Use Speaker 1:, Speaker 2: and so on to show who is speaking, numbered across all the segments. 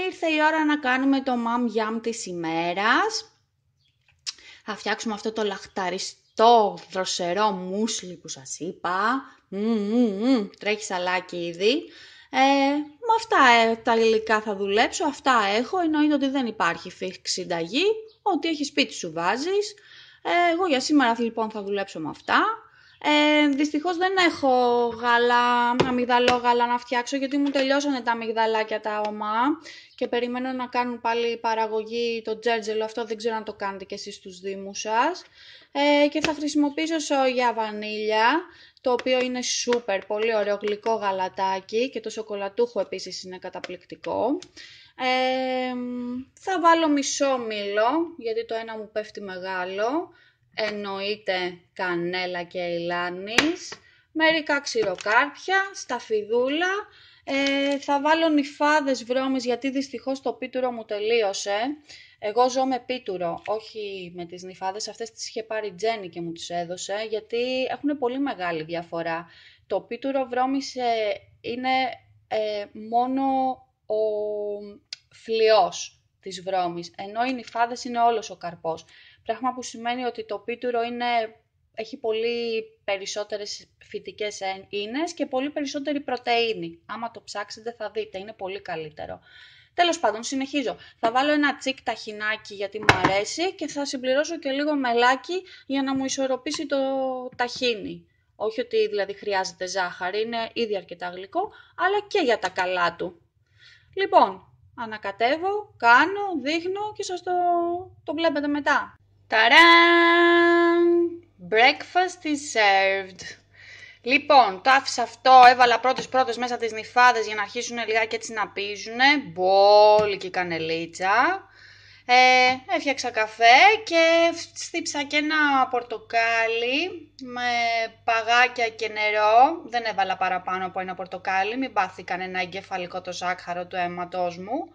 Speaker 1: ήρθε η ώρα να κάνουμε το Mom Yum της ημέρας. Θα φτιάξουμε αυτό το λαχταριστό δροσερό μουσλι που σας είπα. Τρέχει σαλάκι ήδη. Με αυτά τα υλικά θα δουλέψω, αυτά έχω. Εννοείται ότι δεν υπάρχει φίξη συνταγή. Ό,τι έχει σπίτι σου βάζεις. Εγώ για σήμερα λοιπόν θα δουλέψω με αυτά. Δυστυχώς δεν έχω αμυγδαλόγαλα να φτιάξω, γιατί μου τελειώσανε τα αμυγδαλάκια τα ομά και περιμένω να κάνουν πάλι παραγωγή το τζέρτζελο. Αυτό δεν ξέρω αν το κάνετε και εσείς στους δήμους σας. Και θα χρησιμοποιήσω σόγια βανίλια, το οποίο είναι σούπερ, πολύ ωραίο γλυκό γαλατάκι, και το σοκολατούχο επίσης είναι καταπληκτικό. Θα βάλω μισό μήλο, γιατί το ένα μου πέφτει μεγάλο. Εννοείται κανέλα και αιλάνης, μερικά ξηροκάρπια, σταφιδούλα. Θα βάλω νυφάδες βρώμης, γιατί δυστυχώς το πίτουρο μου τελείωσε. Εγώ ζω με πίτουρο, όχι με τις νυφάδες. Αυτές τις είχε πάρει η Τζέννη και μου τις έδωσε, γιατί έχουν πολύ μεγάλη διαφορά. Το πίτουρο βρώμης είναι μόνο ο φλοιός της βρώμης, ενώ οι νυφάδες είναι όλος ο καρπός. Πράγμα που σημαίνει ότι το πίτουρο έχει πολύ περισσότερες φυτικές ίνες και πολύ περισσότερη πρωτεΐνη. Άμα το ψάξετε θα δείτε, είναι πολύ καλύτερο. Τέλος πάντων, συνεχίζω. Θα βάλω ένα τσικ ταχινάκι, γιατί μου αρέσει, και θα συμπληρώσω και λίγο μελάκι για να μου ισορροπήσει το ταχίνι. Όχι ότι δηλαδή χρειάζεται ζάχαρη, είναι ήδη αρκετά γλυκό, αλλά και για τα καλά του. Λοιπόν, ανακατεύω, κάνω, δείχνω και σας το βλέπετε μετά. Ταράν! Breakfast is served. Λοιπόν, το άφησα αυτό, έβαλα πρώτες μέσα τις νυφάδες για να αρχίσουν λιγάκι έτσι να πίζουνε. Μπόλικη κανελίτσα. Έφτιαξα καφέ και στύψα και ένα πορτοκάλι με παγάκια και νερό. Δεν έβαλα παραπάνω από ένα πορτοκάλι, μην πάθει κανένα εγκεφαλικό το ζάχαρο του αίματος μου.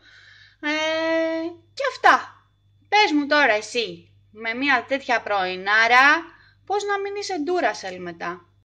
Speaker 1: Και αυτά. Πες μου τώρα εσύ, με μια τέτοια πρωινάρα, πώς να μην είσαι ντούρασελ μετά.